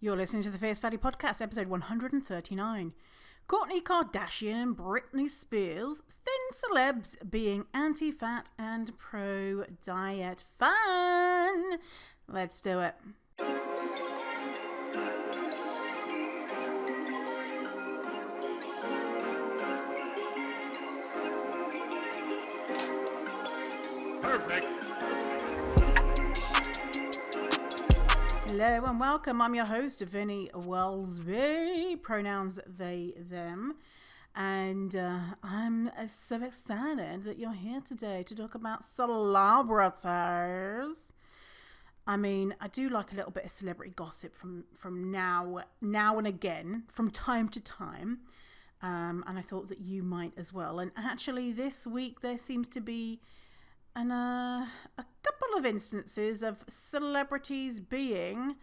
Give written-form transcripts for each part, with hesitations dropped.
You're listening to the Fierce Fatty Podcast, episode 139. Kourtney Kardashian and Britney Spears, thin celebs being anti-fat and pro-diet fun. Let's do it. Perfect. Hello and welcome. I'm your host, Vinny Wellsby, pronouns they, them. And I'm so excited that you're here today to talk about celebrities. I mean, I do like a little bit of celebrity gossip from now and again, from time to time. And I thought that you might as well. And actually this week there seems to be a couple of instances of celebrities being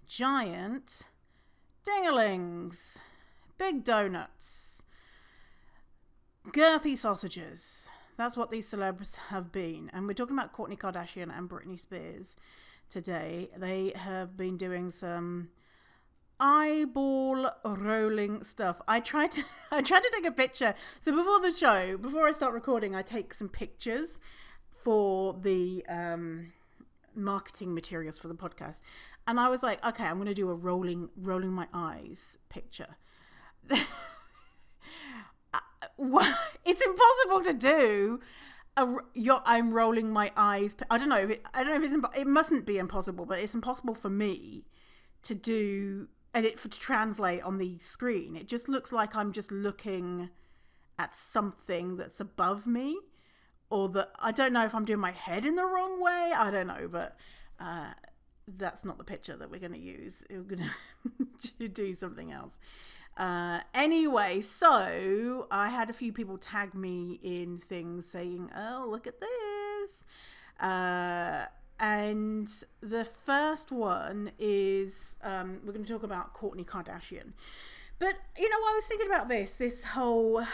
giant dinglings, big donuts, girthy sausages. That's what these celebs have been. And we're talking about Kourtney Kardashian and Britney Spears today. They have been doing some eyeball rolling stuff. I tried to take a picture. So before I start recording, I take some pictures for the marketing materials for the podcast, and I was like, okay, I'm going to do a rolling my eyes picture. It's impossible to do. I'm rolling my eyes. I don't know if it mustn't be impossible, but it's impossible for me to do and to translate on the screen. It just looks like I'm just looking at something that's above me. Or I don't know if I'm doing my head in the wrong way. I don't know, but that's not the picture that we're going to use. We're going to do something else. Anyway, so I had a few people tag me in things saying, oh, look at this. And the first one is we're going to talk about Kourtney Kardashian. But, you know, I was thinking about this whole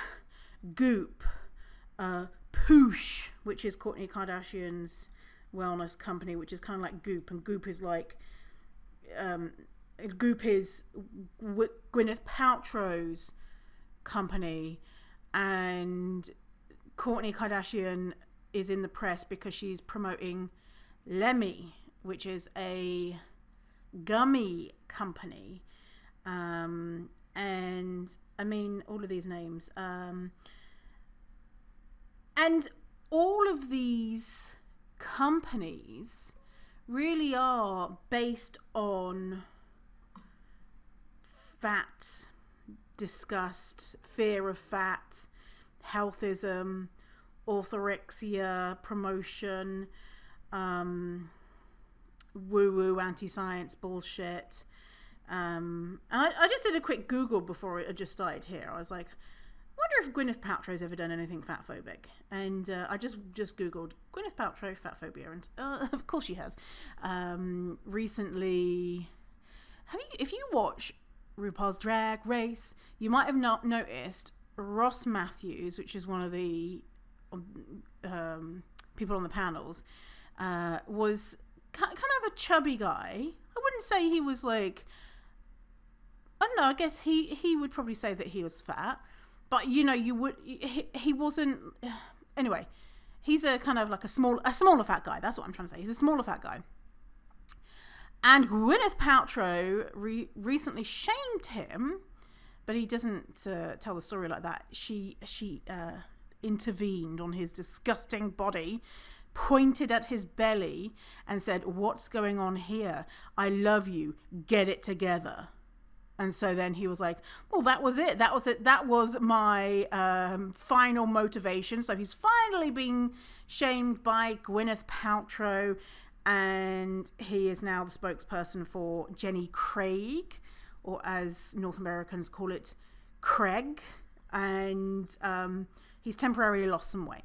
Goop, Poosh, which is Kourtney Kardashian's wellness company, which is kind of like Goop, and Goop is like Gwyneth Paltrow's company, and Kourtney Kardashian is in the press because she's promoting Lemmy, which is a gummy company, and I mean all of these names. And all of these companies really are based on fat, disgust, fear of fat, healthism, orthorexia, promotion, woo-woo, anti-science bullshit. And I just did a quick Google before I just started here. I was like, I wonder if Gwyneth Paltrow's ever done anything fatphobic, and I just googled Gwyneth Paltrow fatphobia, and of course she has. Recently, if you watch RuPaul's Drag Race, you might have not noticed Ross Matthews, which is one of the people on the panels, was kind of a chubby guy. I wouldn't say he was like, I don't know, I guess he would probably say that he was fat. But, you know, he wasn't, anyway, he's a kind of like a smaller fat guy. That's what I'm trying to say. He's a smaller fat guy. And Gwyneth Paltrow recently shamed him, but he doesn't tell the story like that. She intervened on his disgusting body, pointed at his belly and said, "What's going on here? I love you. Get it together." And so then he was like, well, that was it. That was my final motivation. So he's finally being shamed by Gwyneth Paltrow. And he is now the spokesperson for Jenny Craig, or as North Americans call it, Craig. And he's temporarily lost some weight.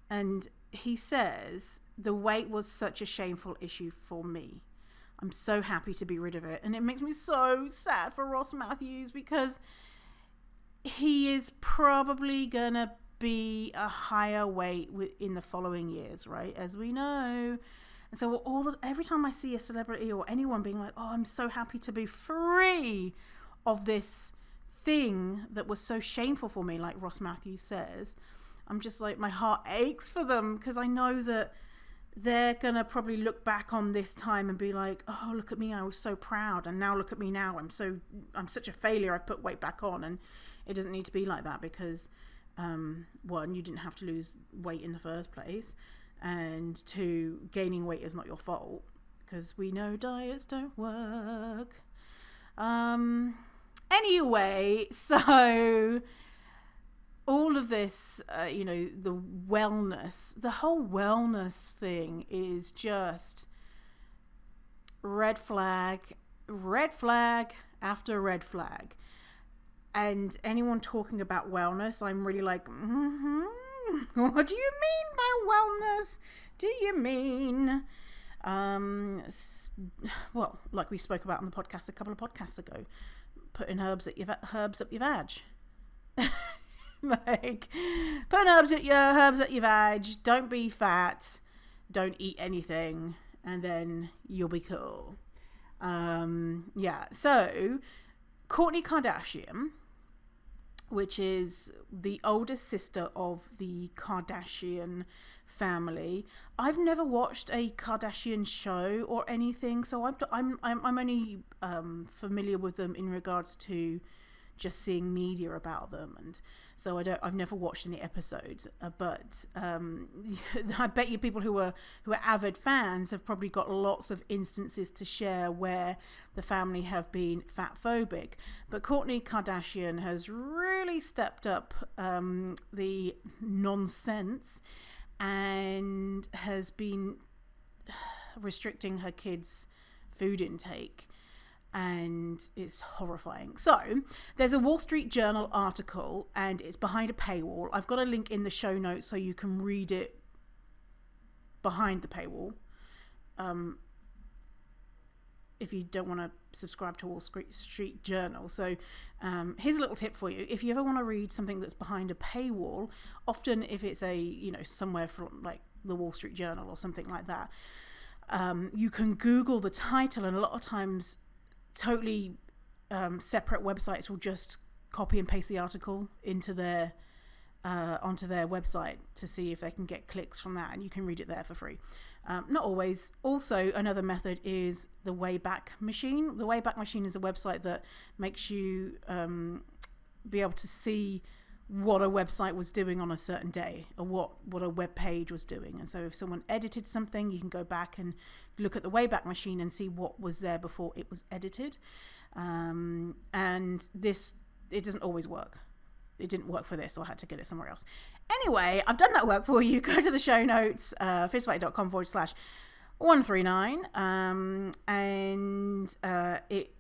And he says, the weight was such a shameful issue for me. I'm so happy to be rid of it. And it makes me so sad for Ross Matthews because he is probably going to be a higher weight in the following years, right? As we know, And so every time I see a celebrity or anyone being like, oh, I'm so happy to be free of this thing that was so shameful for me, like Ross Matthews says, I'm just like, my heart aches for them, because I know that they're going to probably look back on this time and be like, oh, look at me, I was so proud, and now look at me now, I'm such a failure, I've put weight back on. And it doesn't need to be like that, because one, you didn't have to lose weight in the first place, and two, gaining weight is not your fault, because we know diets don't work. Anyway, so all of this, the whole wellness thing is just red flag after red flag. And anyone talking about wellness, I'm really like, what do you mean by wellness? Do you mean, well, like we spoke about on the podcast a couple of podcasts ago, putting herbs up your vag. Like, putting herbs at your vag. Don't be fat. Don't eat anything, and then you'll be cool. So Kourtney Kardashian, which is the oldest sister of the Kardashian family. I've never watched a Kardashian show or anything, so I'm only familiar with them in regards to just seeing media about them, and so I've never watched any episodes, but I bet you people who are avid fans have probably got lots of instances to share where the family have been fatphobic. But Kourtney Kardashian has really stepped up the nonsense and has been restricting her kids' food intake. And it's horrifying. So there's a Wall Street Journal article, and it's behind a paywall. I've got a link in the show notes so you can read it behind the paywall. If you don't want to subscribe to Wall Street Journal. So here's a little tip for you. If you ever want to read something that's behind a paywall, often if it's somewhere from like the Wall Street Journal or something like that, you can Google the title, and a lot of times totally separate websites will just copy and paste the article into their onto their website to see if they can get clicks from that, and you can read it there for free. Not always. Also, another method is the Wayback Machine. The Wayback Machine is a website that makes you be able to see what a website was doing on a certain day, or what a web page was doing. And so if someone edited something, you can go back and look at the Wayback Machine and see what was there before it was edited. And it doesn't always work. It didn't work for this, so I had to get it somewhere else. Anyway, I've done that work for you. Go to the show notes, fitfight.com/139, and it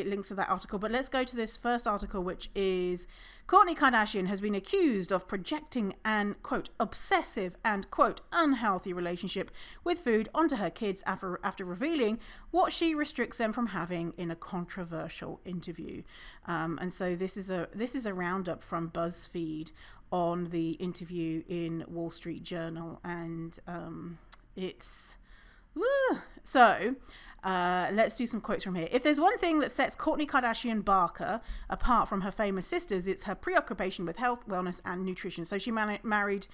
links to that article. But let's go to this first article, which is Kourtney Kardashian has been accused of projecting an, quote, obsessive and, quote, unhealthy relationship with food onto her kids after revealing what she restricts them from having in a controversial interview. And so this is a roundup from BuzzFeed on the interview in Wall Street Journal, and it's so. Let's do some quotes from here. If there's one thing that sets Kourtney Kardashian Barker apart from her famous sisters, it's her preoccupation with health, wellness, and nutrition. So she married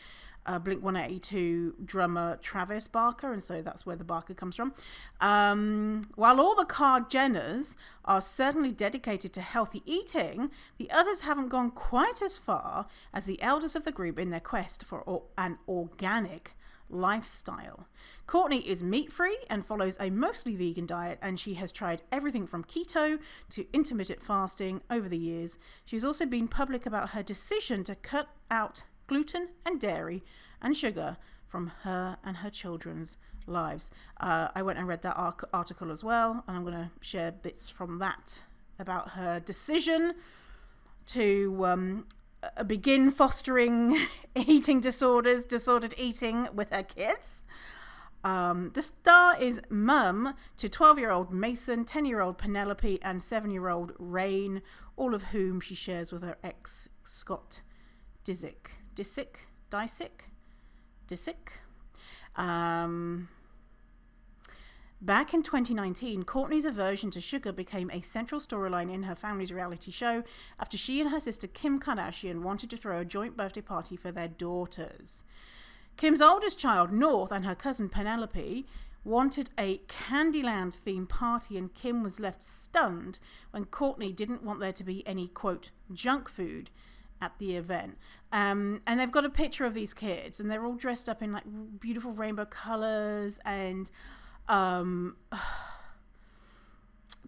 Blink-182 drummer Travis Barker, and so that's where the Barker comes from. While all the Kar-Jenners are certainly dedicated to healthy eating, the others haven't gone quite as far as the elders of the group in their quest for an organic lifestyle. Kourtney is meat-free and follows a mostly vegan diet, and she has tried everything from keto to intermittent fasting over the years. She's also been public about her decision to cut out gluten and dairy and sugar from her and her children's lives. I went and read that article as well, and I'm going to share bits from that about her decision to begin fostering eating disordered eating with her kids. The star is mum to 12-year-old Mason, 10-year-old Penelope, and 7-year-old Rain, all of whom she shares with her ex, Scott Disick. Back in 2019, Kourtney's aversion to sugar became a central storyline in her family's reality show after she and her sister Kim Kardashian wanted to throw a joint birthday party for their daughters. Kim's oldest child, North, and her cousin Penelope wanted a Candyland-themed party, and Kim was left stunned when Kourtney didn't want there to be any, quote, junk food at the event. And they've got a picture of these kids, and they're all dressed up in like beautiful rainbow colours, and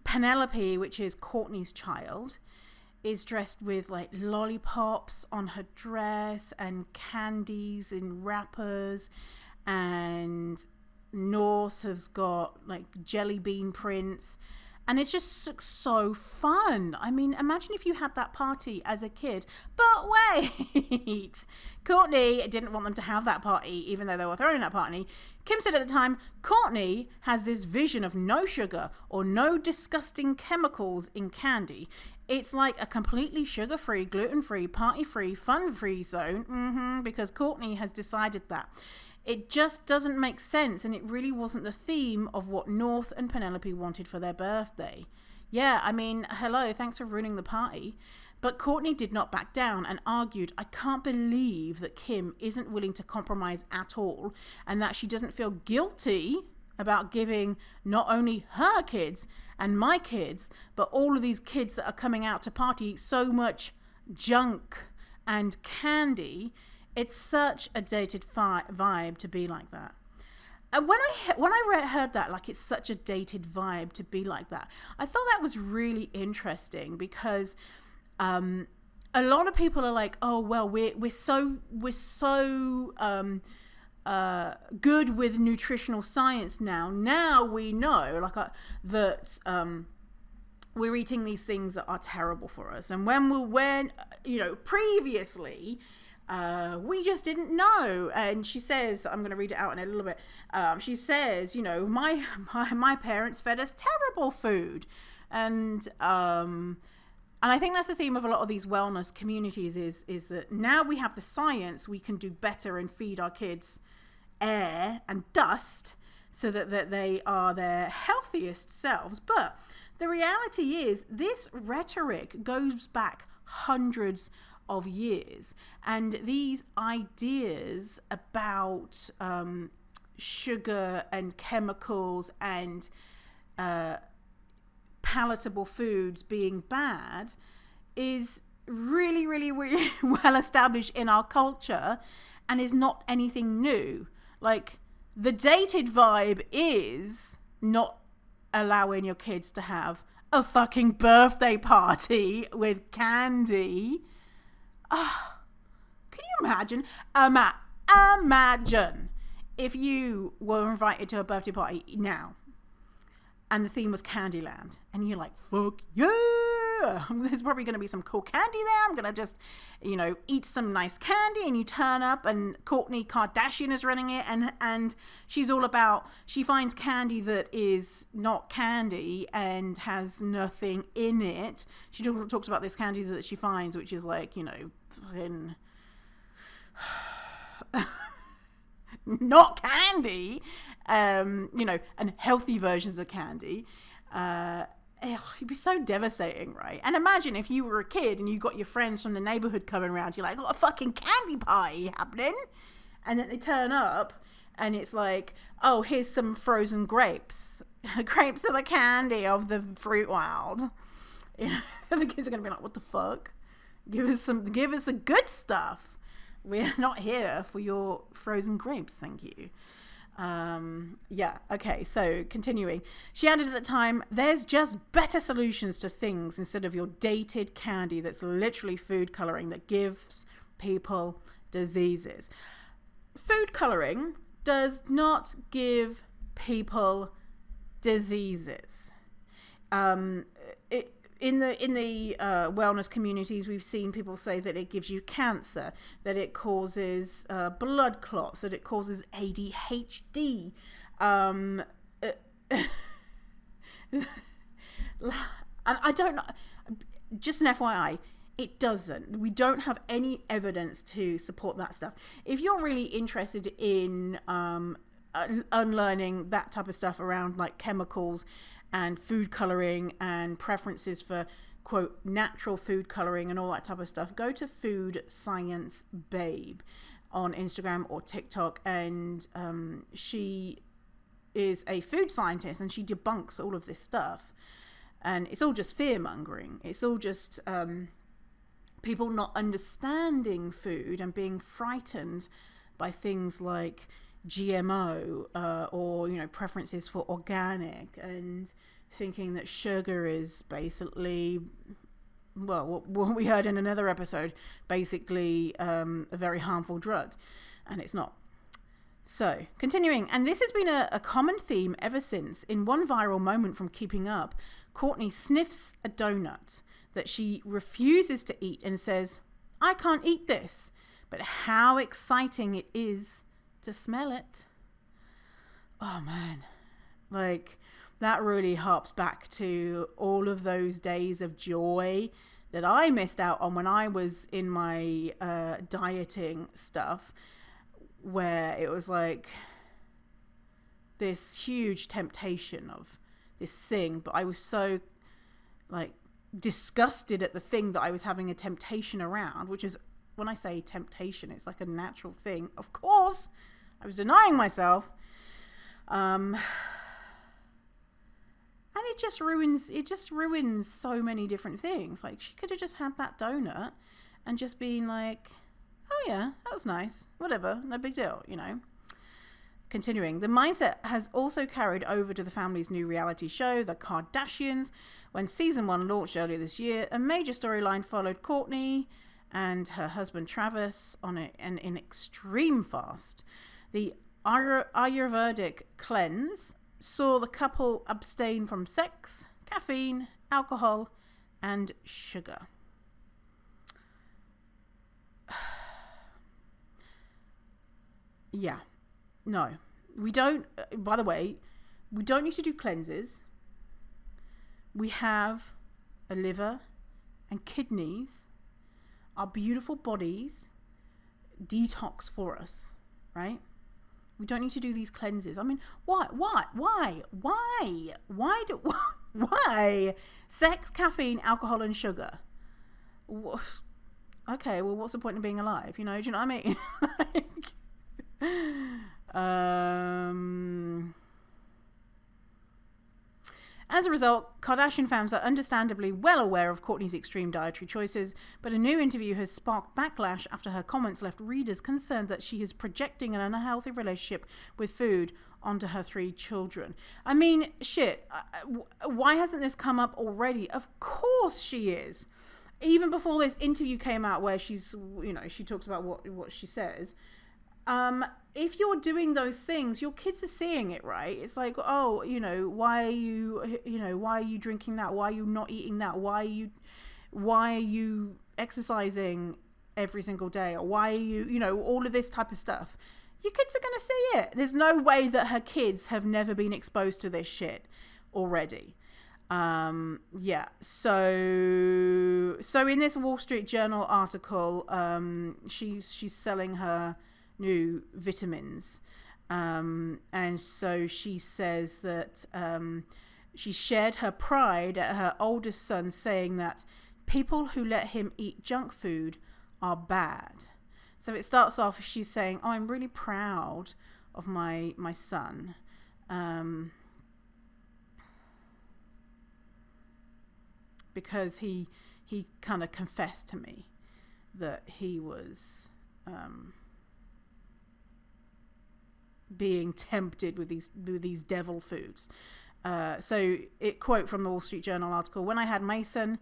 Penelope, which is Kourtney's child, is dressed with like lollipops on her dress and candies in wrappers, and North has got like jelly bean prints, and it's just so fun. I mean, imagine if you had that party as a kid. But wait, Kourtney didn't want them to have that party, even though they were throwing that party. Kim said at the time, Kourtney has this vision of no sugar or no disgusting chemicals in candy. It's like a completely sugar-free, gluten-free, party-free, fun-free zone, because Kourtney has decided that. It just doesn't make sense, and it really wasn't the theme of what North and Penelope wanted for their birthday. Yeah, I mean, hello, thanks for ruining the party. But Kourtney did not back down and argued, I can't believe that Kim isn't willing to compromise at all, and that she doesn't feel guilty about giving not only her kids and my kids, but all of these kids that are coming out to party so much junk and candy. It's such a dated vibe to be like that. And when I heard that, like, it's such a dated vibe to be like that, I thought that was really interesting, because a lot of people are like, oh well, we're so good with nutritional science now. Now we know, like, that we're eating these things that are terrible for us, and when previously. We just didn't know. And she says, I'm going to read it out in a little bit. She says, my parents fed us terrible food. And I think that's the theme of a lot of these wellness communities is that now we have the science, we can do better and feed our kids air and dust so that they are their healthiest selves. But the reality is this rhetoric goes back hundreds of years, and these ideas about sugar and chemicals and palatable foods being bad is really, really, really well established in our culture, and is not anything new. Like, the dated vibe is not allowing your kids to have a fucking birthday party with candy. Can you imagine? Imagine if you were invited to a birthday party now and the theme was Candyland, and you're like, fuck yeah, there's probably going to be some cool candy there, I'm going to just, eat some nice candy, and you turn up and Kourtney Kardashian is running it, and she's all about, she finds candy that is not candy and has nothing in it. She talks about this candy that she finds, which is like, fucking not candy, and healthy versions of candy. It'd be so devastating, right? And imagine if you were a kid and you got your friends from the neighborhood coming around, you're like, got a fucking candy party happening, and then they turn up and it's like, oh, here's some frozen grapes. Grapes are the candy of the fruit world. The kids are gonna be like, what the fuck? Give us the good stuff. We're not here for your frozen grapes, thank you. Okay, so continuing. She added at the time, there's just better solutions to things instead of your dated candy that's literally food coloring that gives people diseases. Food coloring does not give people diseases. In the wellness communities, we've seen people say that it gives you cancer, that it causes blood clots, that it causes ADHD. And I don't know. Just an FYI, it doesn't. We don't have any evidence to support that stuff. If you're really interested in unlearning that type of stuff around like chemicals and food coloring and preferences for quote natural food coloring and all that type of stuff, go to Food Science Babe on Instagram or TikTok, and she is a food scientist and she debunks all of this stuff. And it's all just fear mongering. It's all just people not understanding food and being frightened by things like GMO or, you know, preferences for organic, and thinking that sugar is basically, well, what we heard in another episode, basically a very harmful drug. And it's not. So, continuing, and this has been a common theme ever since. In one viral moment from Keeping Up, Kourtney sniffs a donut that she refuses to eat and says, "I can't eat this," but how exciting it is to smell it. Oh man, like that really harps back to all of those days of joy that I missed out on when I was in my dieting stuff, where it was like this huge temptation of this thing, but I was so like disgusted at the thing that I was having a temptation around, which is, when I say temptation, it's like a natural thing. Of course, I was denying myself. And it just ruins so many different things. Like, she could have just had that donut and just been like, oh yeah, that was nice. Whatever, no big deal, you know. Continuing, the mindset has also carried over to the family's new reality show, The Kardashians. When season 1 launched earlier this year, a major storyline followed Kourtney and her husband Travis on an extreme fast. The Ayurvedic cleanse saw the couple abstain from sex, caffeine, alcohol, and sugar. Yeah. No, we don't. By the way, we don't need to do cleanses. We have a liver and kidneys. Our beautiful bodies detox for us, right? We don't need to do these cleanses. I mean, why? Sex, caffeine, alcohol, and sugar. Okay, well, what's the point of being alive? You know, do you know what I mean? As a result, Kardashian fans are understandably well aware of Kourtney's extreme dietary choices, but a new interview has sparked backlash after her comments left readers concerned that she is projecting an unhealthy relationship with food onto her 3 children. I mean, shit, why hasn't this come up already? Of course she is. Even before this interview came out where she's, you know, she talks about what she says. If you're doing those things, your kids are seeing it, right? It's like, oh, you know, why are you drinking that? Why are you not eating that? Why are you exercising every single day? Or why are you, you know, all of this type of stuff. Your kids are going to see it. There's no way that her kids have never been exposed to this shit already. Yeah. So in this Wall Street Journal article, she's selling her new vitamins, and so she says that she shared her pride at her oldest son saying that people who let him eat junk food are bad. So it starts off, she's saying, oh, I'm really proud of my son, because he kind of confessed to me that he was being tempted with these devil foods. So it quote from the Wall Street Journal article, when I had Mason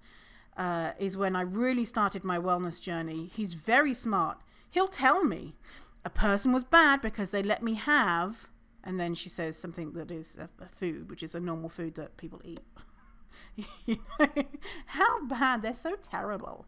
is when I really started my wellness journey. He's very smart. He'll tell me a person was bad because they let me have, and then she says something that is a food, which is a normal food that people eat. You know, how bad, they're so terrible.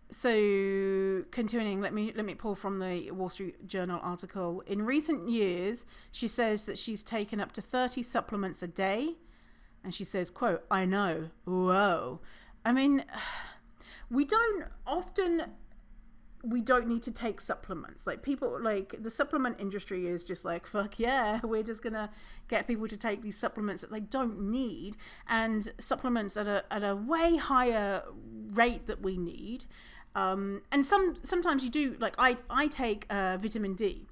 So continuing, let me pull from the Wall Street Journal article. In recent years, she says that she's taken up to 30 supplements a day, and she says, quote, I know, whoa. I mean, we don't often we don't need to take supplements. Like people, like the supplement industry is just like, fuck yeah, we're just gonna get people to take these supplements that they don't need, and supplements at a way higher rate that we need. And sometimes you do, like I take vitamin D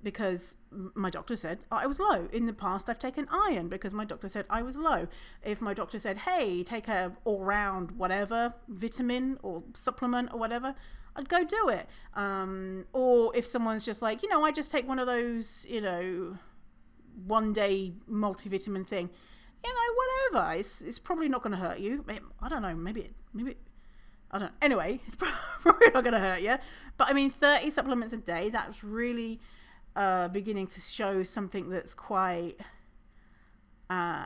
because my doctor said I was low. In the past, I've taken iron because my doctor said I was low. If my doctor said, hey, take a all-round whatever vitamin or supplement or whatever, I'd go do it. Or if someone's just like, I just take one of those, one-day multivitamin thing, whatever. It's probably not going to hurt you. I don't know. Maybe I don't know. Anyway, it's probably not going to hurt you. But 30 supplements a day, that's really beginning to show something that's quite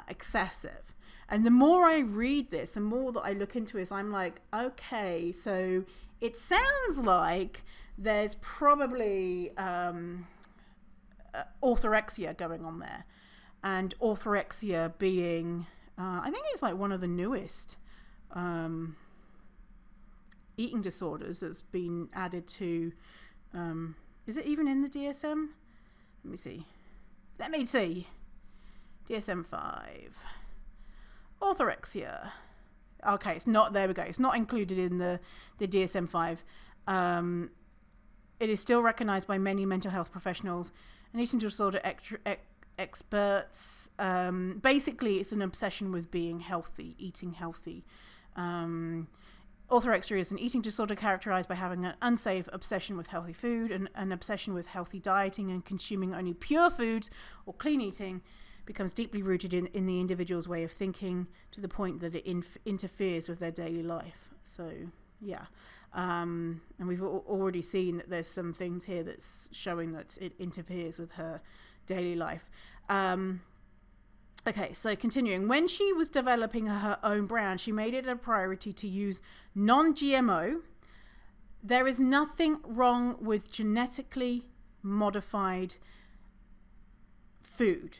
excessive. And the more I read this, the more that I look into it, I'm like, okay, so it sounds like there's probably orthorexia going on there. And orthorexia being, I think it's like one of the newest eating disorders that's been added to, is it even in the DSM? Let me see. DSM-5. Orthorexia. Okay, it's not, there we go. It's not included in the DSM-5. It is still recognized by many mental health professionals and eating disorder experts. Basically, it's an obsession with being healthy, eating healthy. Orthorexia is an eating disorder characterized by having an unsafe obsession with healthy food and an obsession with healthy dieting and consuming only pure foods or clean eating becomes deeply rooted in the individual's way of thinking to the point that it interferes with their daily life. So, yeah. And we've already seen that there's some things here that's showing that it interferes with her daily life. Okay, so continuing. When she was developing her own brand, she made it a priority to use non-GMO. There is nothing wrong with genetically modified food.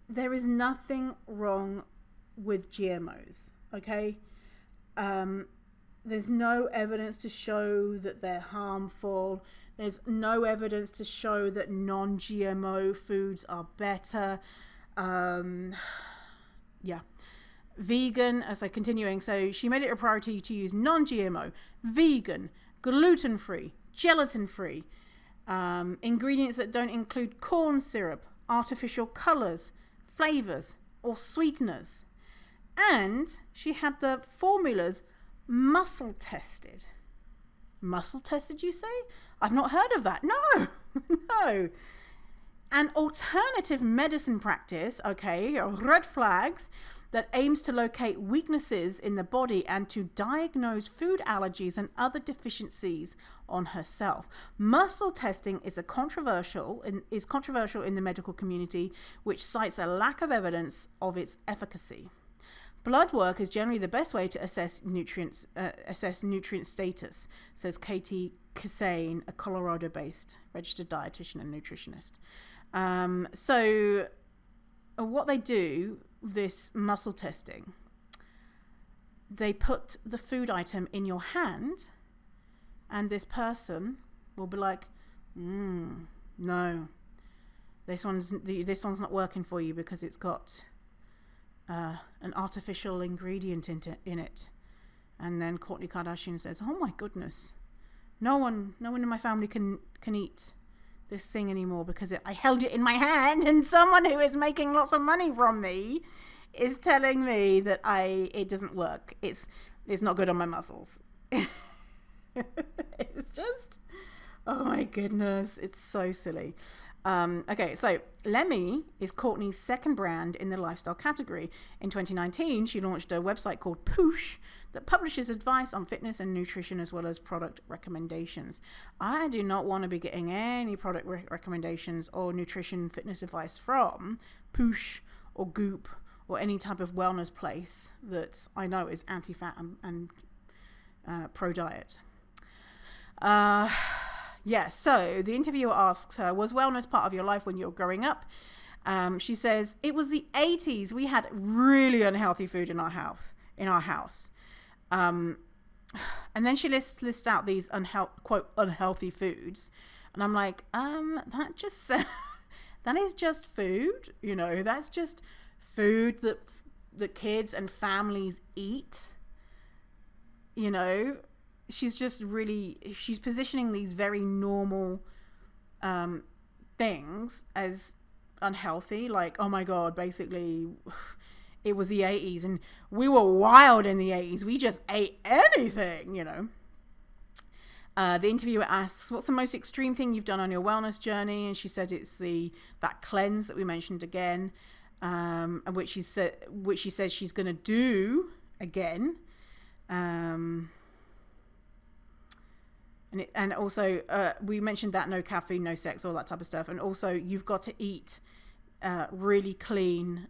There is nothing wrong with GMOs, okay? There's no evidence to show that they're harmful. There's no evidence to show that non-GMO foods are better. Yeah. Vegan, as I'm continuing, so she made it a priority to use non-GMO, vegan, gluten-free, gelatin-free, ingredients that don't include corn syrup, artificial colours, flavours, or sweeteners. And she had the formulas muscle tested. Muscle tested, you say? I've not heard of that. No, no. An alternative medicine practice, okay, red flags, that aims to locate weaknesses in the body and to diagnose food allergies and other deficiencies on herself. Muscle testing is controversial in the medical community, which cites a lack of evidence of its efficacy. Blood work is generally the best way to assess nutrient status, says Katie Kissane, a Colorado-based registered dietitian and nutritionist. So what they do, this muscle testing, they put the food item in your hand and this person will be like, no, this one's not working for you because it's got an artificial ingredient in it. And then Kourtney Kardashian says, oh my goodness, no one in my family can eat this thing anymore because I held it in my hand and someone who is making lots of money from me is telling me that it doesn't work. It's not good on my muscles. It's just, oh my goodness, it's so silly. Okay, so Lemmy is Kourtney's second brand in the lifestyle category. In 2019, she launched a website called Pluuuuus that publishes advice on fitness and nutrition as well as product recommendations. I do not want to be getting any product recommendations or nutrition fitness advice from Pluuuuus or Goop or any type of wellness place that I know is anti-fat and pro-diet. Yeah, so the interviewer asks her, was wellness part of your life when you were growing up? She says, it was the 80s. We had really unhealthy food in our house. in our house. And then she lists out these quote unhealthy foods, and I'm like, that just that is just food, you know. That's just food that the kids and families eat, you know. She's positioning these very normal things as unhealthy, like, oh my god, basically it was the 80s and we were wild in the 80s, we just ate anything, you know. The interviewer asks, what's the most extreme thing you've done on your wellness journey? And she said it's that cleanse that we mentioned again, and which she says she's going to do again. And also we mentioned that no caffeine, no sex, all that type of stuff. And also you've got to eat really clean,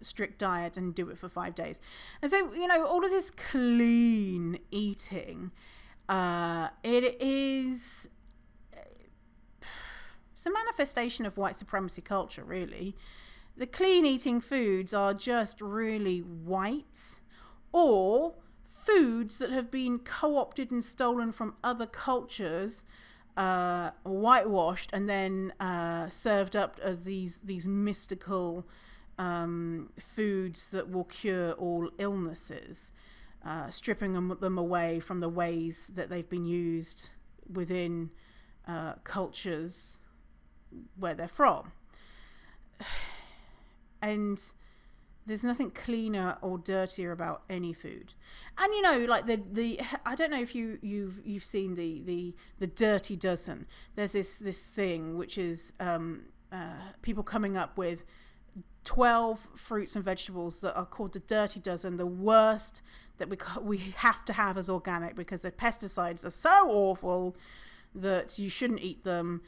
strict diet, and do it for 5 days. And so, you know, all of this clean eating, it's a manifestation of white supremacy culture, really. The clean eating foods are just really white, or foods that have been co-opted and stolen from other cultures, whitewashed, and then served up as these mystical foods that will cure all illnesses, stripping them away from the ways that they've been used within cultures where they're from. And there's nothing cleaner or dirtier about any food. And you know, like the I don't know if you've seen the Dirty Dozen. There's this thing which is people coming up with 12 fruits and vegetables that are called the Dirty Dozen, the worst that we have to have as organic because the pesticides are so awful that you shouldn't eat them.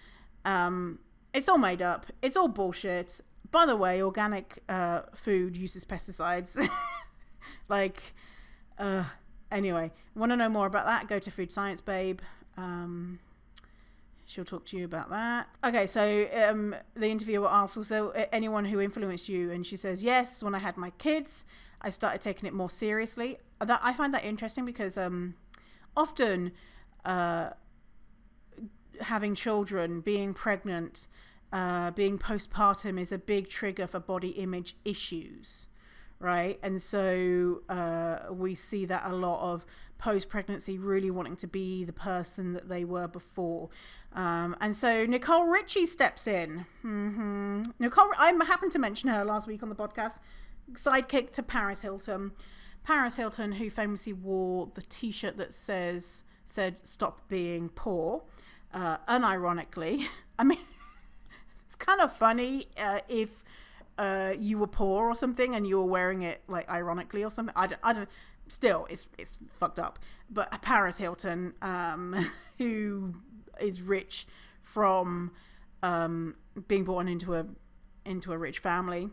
It's all made up. It's all bullshit. By the way, organic food uses pesticides. Anyway, want to know more about that? Go to Food Science Babe. She'll talk to you about that. Okay, so the interviewer asks also, anyone who influenced you? And she says, yes, when I had my kids, I started taking it more seriously. I find that interesting because often having children, being pregnant, being postpartum is a big trigger for body image issues, right? And so we see that a lot of post-pregnancy really wanting to be the person that they were before. And so Nicole Richie steps in. Nicole, I happened to mention her last week on the podcast, sidekick to Paris Hilton. Paris Hilton, who famously wore the t-shirt that said stop being poor, unironically. I mean, it's kind of funny if you were poor or something and you were wearing it like ironically or something. I don't. Still, it's fucked up. But Paris Hilton, who is rich from being born into a rich family.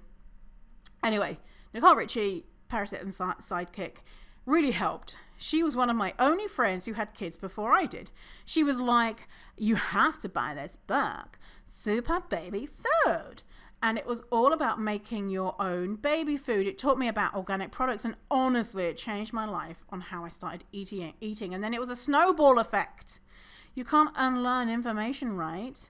Anyway, Nicole Richie, Paris Hilton's sidekick, really helped. She was one of my only friends who had kids before I did. She was like, you have to buy this book, Super Baby Food. And it was all about making your own baby food. It taught me about organic products, and honestly, it changed my life on how I started eating. And then it was a snowball effect. You can't unlearn information, right?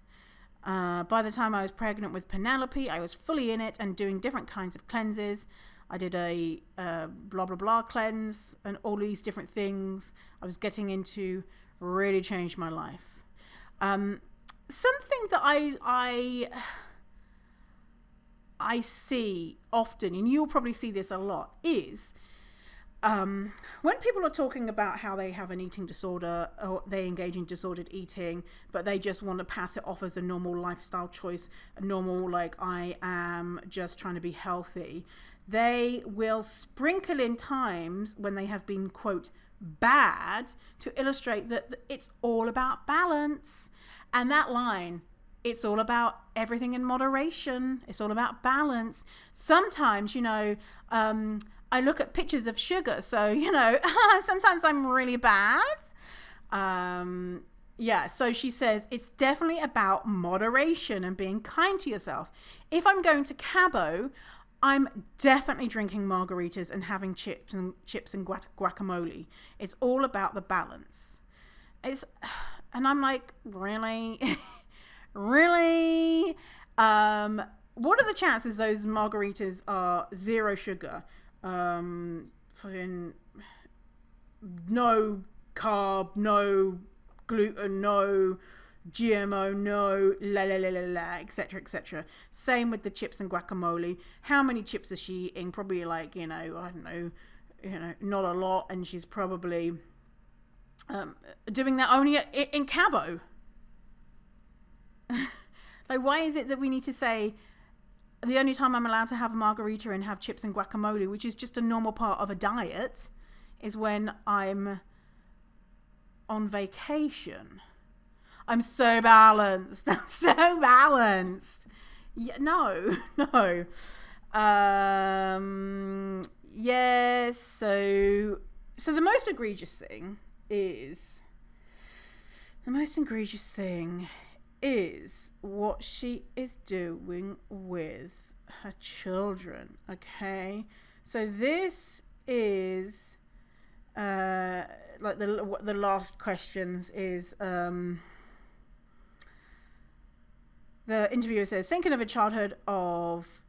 By the time I was pregnant with Penelope, I was fully in it and doing different kinds of cleanses. I did a blah, blah, blah cleanse and all these different things I was getting into really changed my life. Something that I see often, and you'll probably see this a lot, is when people are talking about how they have an eating disorder or they engage in disordered eating, but they just want to pass it off as a normal lifestyle choice, a normal, like, I am just trying to be healthy, they will sprinkle in times when they have been, quote, bad, to illustrate that it's all about balance. And that line, it's all about everything in moderation. It's all about balance. Sometimes, you know, I look at pictures of sugar. So, you know, sometimes I'm really bad. So she says it's definitely about moderation and being kind to yourself. If I'm going to Cabo, I'm definitely drinking margaritas and having chips and guacamole. It's all about the balance. And I'm like, really? Really? What are the chances those margaritas are 0 sugar? Fucking no carb, no gluten, no GMO, no etc, etc. Same with the chips and guacamole. How many chips is she eating? Probably like, I don't know, not a lot, and she's probably doing that only in Cabo. Like, why is it that we need to say the only time I'm allowed to have a margarita and have chips and guacamole, which is just a normal part of a diet, is when I'm on vacation? I'm so balanced. I'm so balanced. Yeah, no. Yes. So the most egregious thing is what she is doing with her children. Okay. So this is like the last questions is the interviewer says, thinking of a childhood of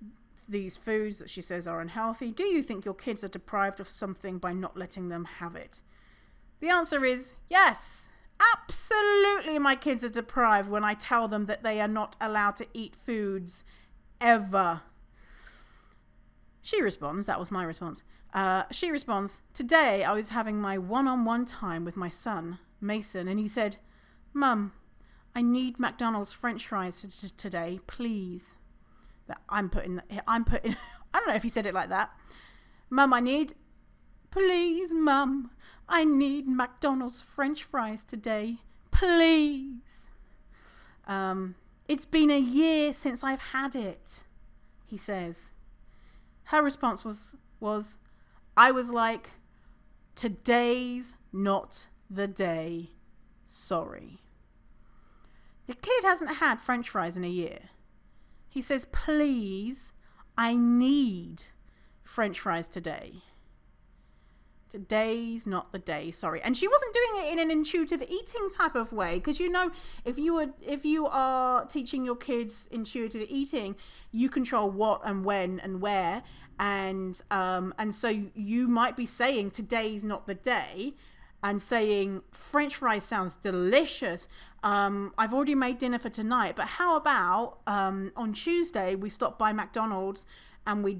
these foods that she says are unhealthy, do you think your kids are deprived of something by not letting them have it? The answer is yes. Absolutely, my kids are deprived when I tell them that they are not allowed to eat foods ever. She responds, that was my response. She responds, today I was having my one-on-one time with my son, Mason, and he said, Mum, I need McDonald's French fries today, please. I don't know if he said it like that. Mum, please, Mum, I need McDonald's French fries today, please. It's been a year since I've had it, he says. Her response was, I was like, today's not the day. Sorry. The kid hasn't had French fries in a year. He says, please, I need French fries today. Today's not the day, sorry. And she wasn't doing it in an intuitive eating type of way, because if you are teaching your kids intuitive eating, you control what and when and where, and so you might be saying today's not the day, and saying French fries sounds delicious. I've already made dinner for tonight, but how about on Tuesday we stop by McDonald's and we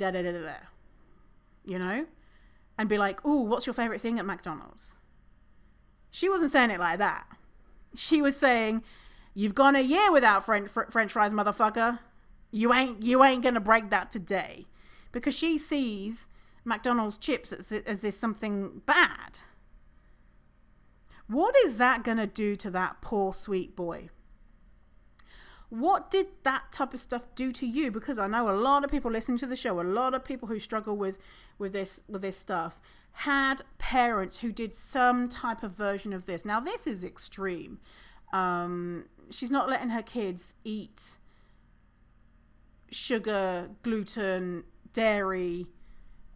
and be like, ooh, what's your favorite thing at McDonald's? She wasn't saying it like that. She was saying, you've gone a year without French fries, motherfucker. You ain't gonna break that today, because she sees McDonald's chips as this something bad. What is that going to do to that poor sweet boy? What did that type of stuff do to you? Because I know a lot of people listening to the show, a lot of people who struggle with this stuff, had parents who did some type of version of this. Now, this is extreme. She's not letting her kids eat sugar, gluten, dairy,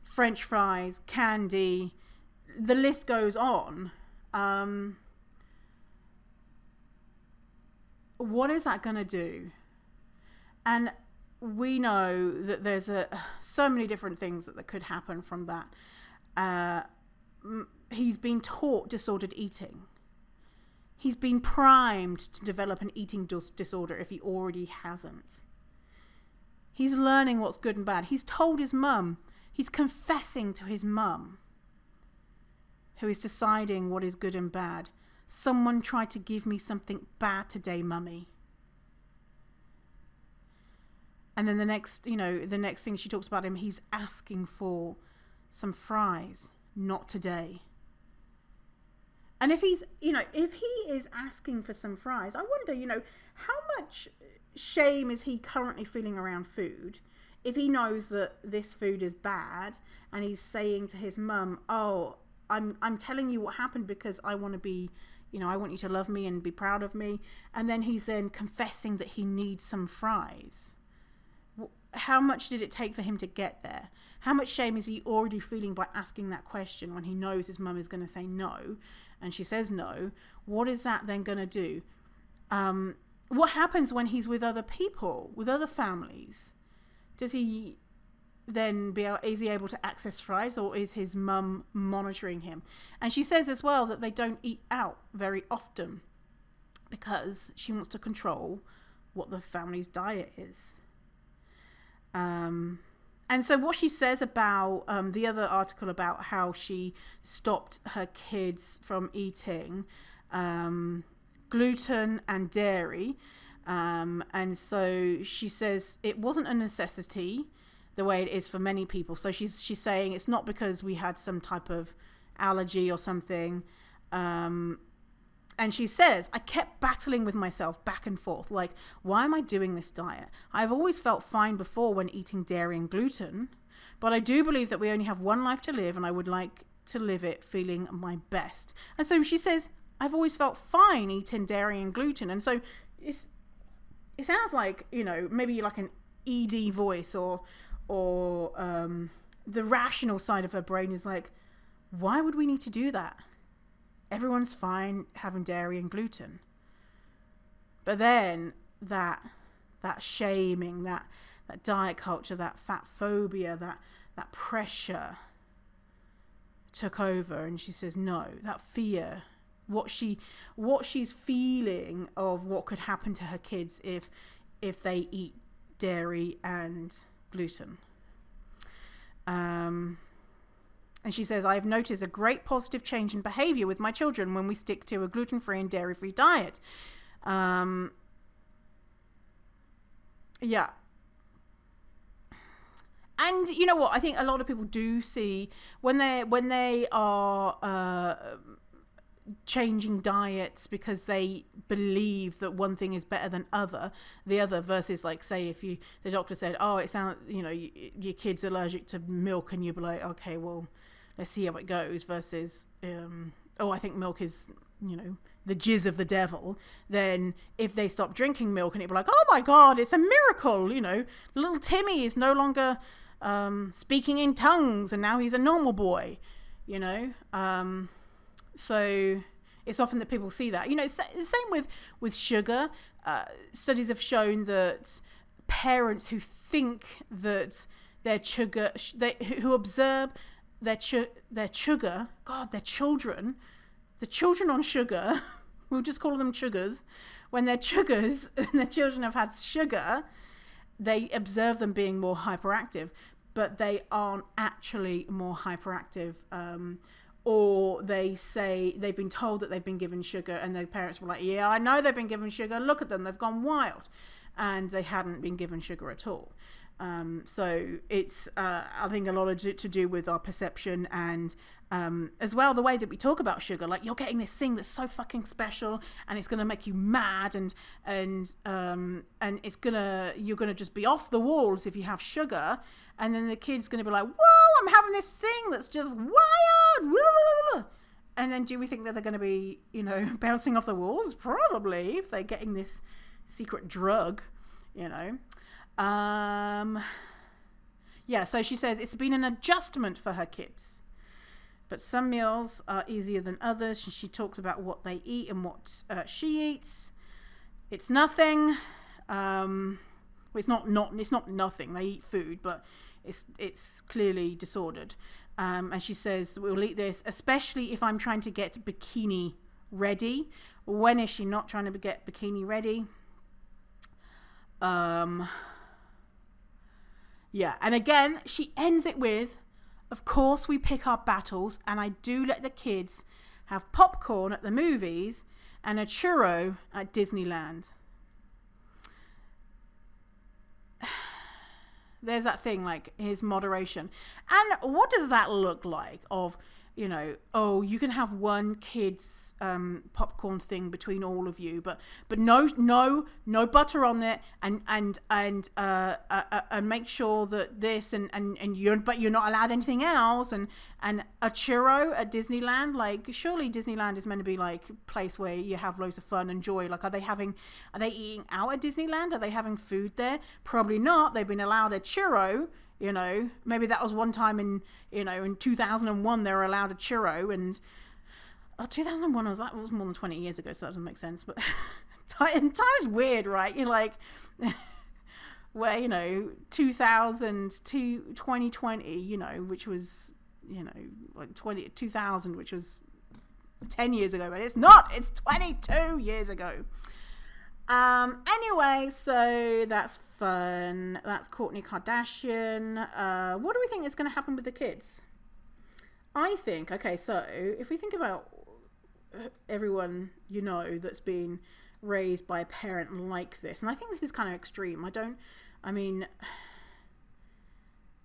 French fries, candy. The list goes on. What is that going to do? And we know that there's so many different things that could happen from that. He's been taught disordered eating. He's been primed to develop an eating disorder if he already hasn't. He's learning what's good and bad. He's told his mum. He's confessing to his mum, who is deciding what is good and bad. Someone tried to give me something bad today, mummy. And then the next thing she talks about him, he's asking for some fries. Not today. And if he is asking for some fries, I wonder, how much shame is he currently feeling around food? If he knows that this food is bad and he's saying to his mum, oh, I'm telling you what happened because I want to be, I want you to love me and be proud of me. And then he's then confessing that he needs some fries. how much did it take for him to get there? How much shame is he already feeling by asking that question when he knows his mum is going to say no, and she says no? What is that then going to do? What happens when he's with other people, with other families? Does he then is he able to access fries, or is his mum monitoring him? And she says as well that they don't eat out very often because she wants to control what the family's diet is. And so what she says about the other article about how she stopped her kids from eating gluten and dairy, and so she says it wasn't a necessity the way it is for many people. So she's saying it's not because we had some type of allergy or something. And she says, I kept battling with myself back and forth. Like, why am I doing this diet? I've always felt fine before when eating dairy and gluten, but I do believe that we only have one life to live, and I would like to live it feeling my best. And so she says, I've always felt fine eating dairy and gluten. And so it sounds like, maybe like an ED voice, or the rational side of her brain is like, why would we need to do that? Everyone's fine having dairy and gluten. But then that shaming, that diet culture, that fat phobia, that pressure took over, and she says no, that fear, what she's feeling of what could happen to her kids if they eat dairy and gluten. And she says, I've noticed a great positive change in behavior with my children when we stick to a gluten-free and dairy-free diet. Yeah. And you know what? I think a lot of people do see when they are changing diets because they believe that one thing is better than the other, versus like, say, if the doctor said, oh, it sounds, your kid's allergic to milk, and you'd be like, okay, well, let's see how it goes, versus I think milk is the jizz of the devil. Then if they stop drinking milk, and it'd be like, oh my god, it's a miracle, little Timmy is no longer speaking in tongues, and now he's a normal boy, so it's often that people see that. The same with sugar. Studies have shown that parents who think that their sugar, who observe their sugar, the children on sugar, we'll just call them sugars, when their children have had sugar, they observe them being more hyperactive, but they aren't actually more hyperactive. Or they say they've been told that they've been given sugar, and their parents were like, yeah, I know they've been given sugar, look at them, they've gone wild. And they hadn't been given sugar at all. So it's, I think, a lot to do with our perception, and as well the way that we talk about sugar. Like, you're getting this thing that's so fucking special, and it's going to make you mad, and you're gonna just be off the walls if you have sugar. And then the kid's going to be like, whoa, I'm having this thing that's just wild. And then do we think that they're going to be, bouncing off the walls? Probably, if they're getting this secret drug, Yeah, so she says it's been an adjustment for her kids. But some meals are easier than others. She talks about what they eat and what she eats. It's nothing. It's not nothing. They eat food, but it's clearly disordered. And she says that we'll eat this, especially if I'm trying to get bikini ready. When is she not trying to get bikini ready? Yeah, and again, she ends it with, of course we pick our battles, and I do let the kids have popcorn at the movies and a churro at Disneyland. There's that thing, like, his moderation. And what does that look like, of you know, oh, you can have one kid's popcorn thing between all of you, but no butter on it, and make sure that this and you're not allowed anything else, and a churro at Disneyland. Like, surely Disneyland is meant to be like a place where you have loads of fun and joy. Like, are they eating out at Disneyland? Are they having food there? Probably not. They've been allowed a churro. You know, maybe that was one time in 2001 they were allowed a churro, and 2001 was more than 20 years ago, so that doesn't make sense. But time's weird, right? You're like, where, you know, 2000 to 2020, you know, which was, you know, like 2000, which was 10 years ago, but it's not. It's 22 years ago. Anyway, so that's fun. That's Kourtney Kardashian. What do we think is going to happen with the kids? I think, okay, so if we think about everyone, you know, that's been raised by a parent like this, and I think this is kind of extreme.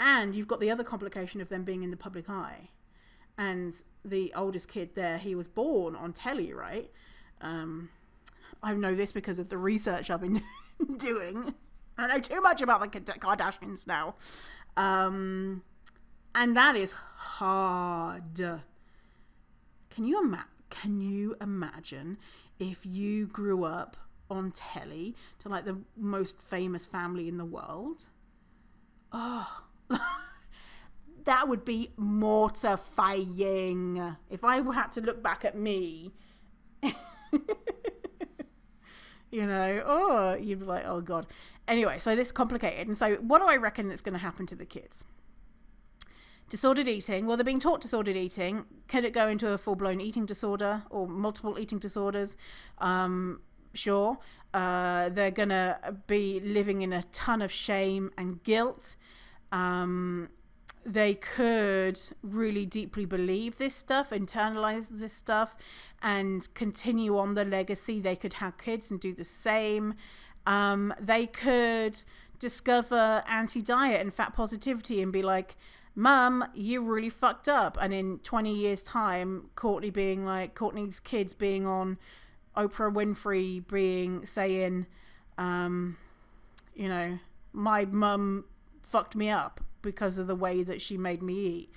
And you've got the other complication of them being in the public eye. And the oldest kid there, he was born on telly, right? I know this because of the research I've been doing. I know too much about the Kardashians now. And that is hard. Can you imagine if you grew up on telly to like the most famous family in the world? Oh, that would be mortifying. If I had to look back at me... You know, oh, you'd be like, oh God. Anyway, so this is complicated. And so what do I reckon that's going to happen to the kids? Disordered eating. Well, they're being taught disordered eating. Could it go into a full-blown eating disorder or multiple eating disorders? Sure. They're going to be living in a ton of shame and guilt. They could really deeply believe this stuff, internalize this stuff, and continue on the legacy. They could have kids and do the same. They could discover anti-diet and fat positivity and be like, Mum, you really fucked up. And in 20 years time, Kourtney's kids being on Oprah Winfrey saying, you know, my mum fucked me up because of the way that she made me eat.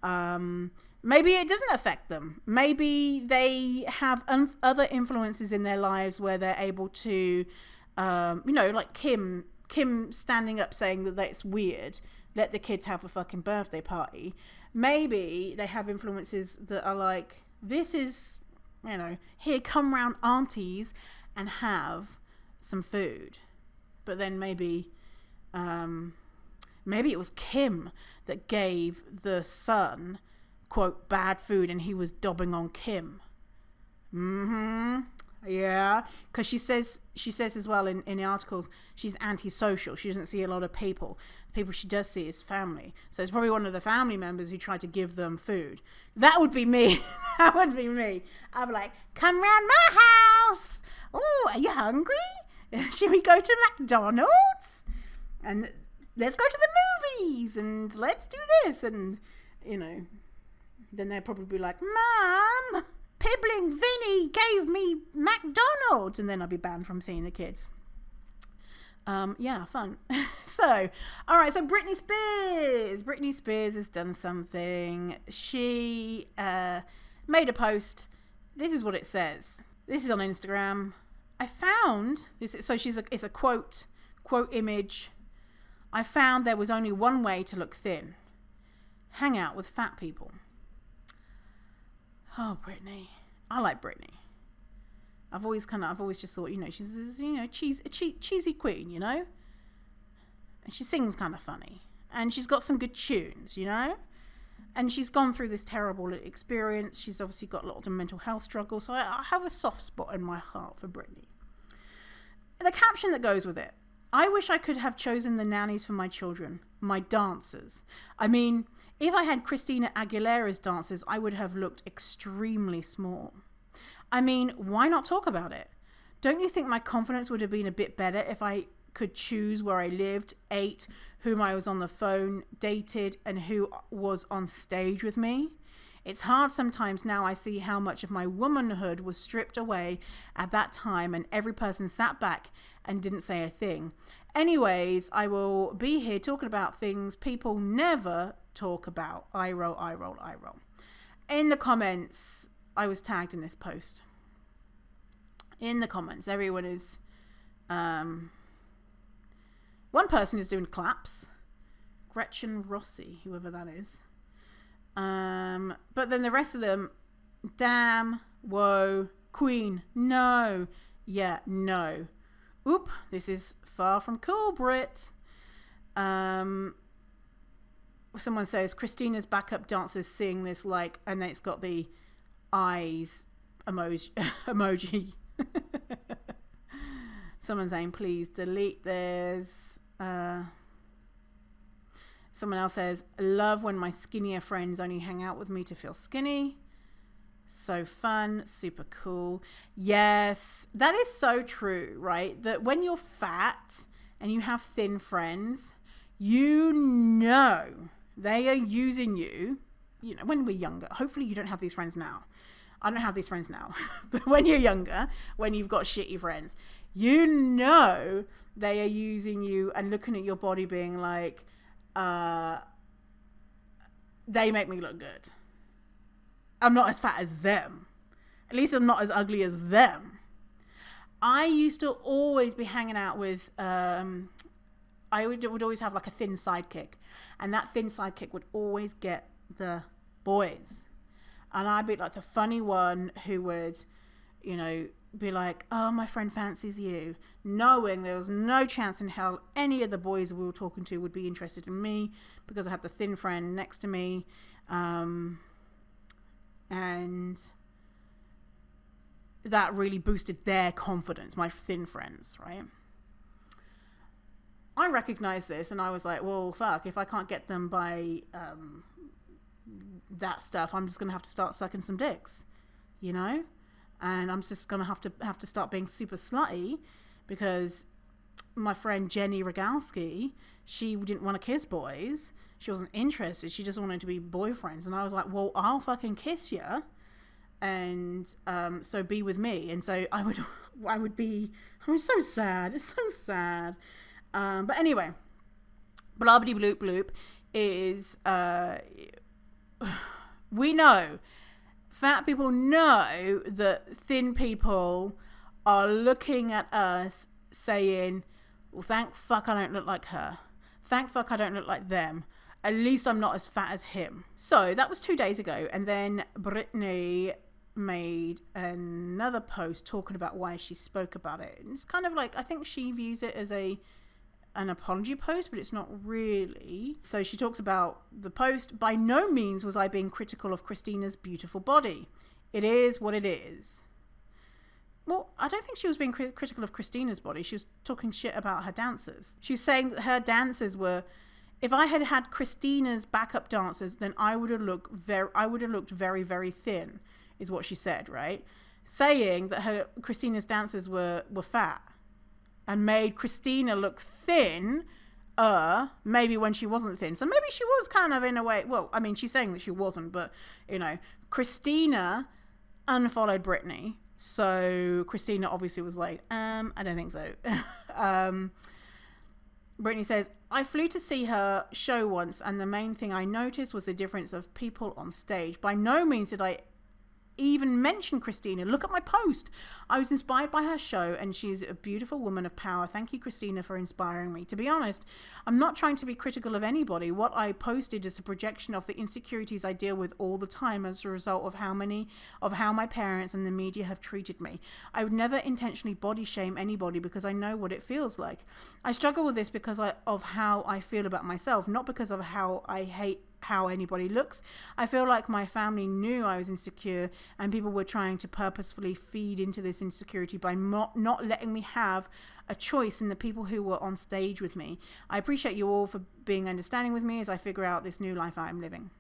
Maybe it doesn't affect them. Maybe they have other influences in their lives where they're able to, you know, like Kim standing up saying that it's weird. Let the kids have a fucking birthday party. Maybe they have influences that are like, this is, you know, here, come round aunties and have some food. But then maybe it was Kim that gave the son, quote, bad food, and he was dobbing on Kim. Yeah, because she says as well in the articles, she's antisocial. She doesn't see a lot of people. The people she does see is family. So it's probably one of the family members who tried to give them food. That would be me. That would be me. I'd be like, come round my house. Oh, are you hungry? Should we go to McDonald's? And let's go to the movies and let's do this. And, you know, then they'd probably be like, Mom, Pibbling Vinny gave me McDonald's. And then I'd be banned from seeing the kids. Yeah, fun. So, all right. So Britney Spears has done something. She made a post. This is what it says. This is on Instagram. I found this. So it's a quote image. I found there was only one way to look thin. Hang out with fat people. Oh, Britney. I like Britney. I've always just thought, you know, she's this, you know, cheesy queen, you know? And she sings kind of funny. And she's got some good tunes, you know? And she's gone through this terrible experience. She's obviously got a lot of mental health struggles. So I have a soft spot in my heart for Britney. The caption that goes with it. I wish I could have chosen the nannies for my children, my dancers. I mean, if I had Christina Aguilera's dancers, I would have looked extremely small. I mean, why not talk about it? Don't you think my confidence would have been a bit better if I could choose where I lived, ate, whom I was on the phone, dated, and who was on stage with me? It's hard sometimes now. I see how much of my womanhood was stripped away at that time, and every person sat back and didn't say a thing. Anyways, I will be here talking about things people never talk about. I roll, I roll, I roll. In the comments, I was tagged in this post. In the comments, everyone is... one person is doing claps. Gretchen Rossi, whoever that is. But then the rest of them, damn, whoa, queen, no, yeah, no. Oop, this is far from cool, Brit. Someone says Christina's backup dancers seeing this like, and then it's got the eyes emoji. Someone saying, please delete this. Someone else says, love when my skinnier friends only hang out with me to feel skinny. So fun, super cool. Yes, that is so true, right? That when you're fat and you have thin friends, you know they are using you. You know, when we're younger, hopefully you don't have these friends now. I don't have these friends now. But when you're younger, when you've got shitty friends, you know they are using you and looking at your body being like, they make me look good. I'm not as fat as them. At least I'm not as ugly as them. I used to always be hanging out with, I would always have like a thin sidekick. And that thin sidekick would always get the boys. And I'd be like the funny one who would, you know, be like, oh, my friend fancies you, knowing there was no chance in hell any of the boys we were talking to would be interested in me because I had the thin friend next to me. And that really boosted their confidence, my thin friends, right? I recognized this and I was like, well, fuck, if I can't get them by that stuff, I'm just going to have to start sucking some dicks, you know? And I'm just going to have to start being super slutty because my friend Jenny Rogalski, she didn't want to kiss boys. She wasn't interested. She just wanted to be boyfriends. And I was like, well, I'll fucking kiss you. And so be with me. And so I was so sad. It's so sad. But anyway, blobbity bloop bloop is, we know, fat people know that thin people are looking at us saying, well, thank fuck I don't look like her. Thank fuck I don't look like them. At least I'm not as fat as him. So that was 2 days ago. And then Britney made another post talking about why she spoke about it. And it's kind of like, I think she views it as an apology post, but it's not really. So she talks about the post. By no means was I being critical of Christina's beautiful body. It is what it is. Well, I don't think she was being critical of Christina's body. She was talking shit about her dancers. She was saying that her dancers were, if I had had Christina's backup dancers, then I would have looked very, very thin, is what she said, right? Saying that Christina's dancers were fat and made Christina look thin, maybe when she wasn't thin. So maybe she was kind of in a way, well, I mean, she's saying that she wasn't, but, you know, Christina unfollowed Britney. So Christina obviously was like, I don't think so. Britney says, I flew to see her show once, and the main thing I noticed was the difference of people on stage. By no means did I even mention Christina. Look at my post. I was inspired by her show, and she's a beautiful woman of power. Thank you, Christina, for inspiring me. To be honest, I'm not trying to be critical of anybody. What I posted is a projection of the insecurities I deal with all the time as a result of how my parents and the media have treated me. I would never intentionally body shame anybody because I know what it feels like. I struggle with this because of how I feel about myself, not because of how I hate how anybody looks. I feel like my family knew I was insecure and people were trying to purposefully feed into this insecurity by not letting me have a choice in the people who were on stage with me. I appreciate you all for being understanding with me as I figure out this new life I'm living.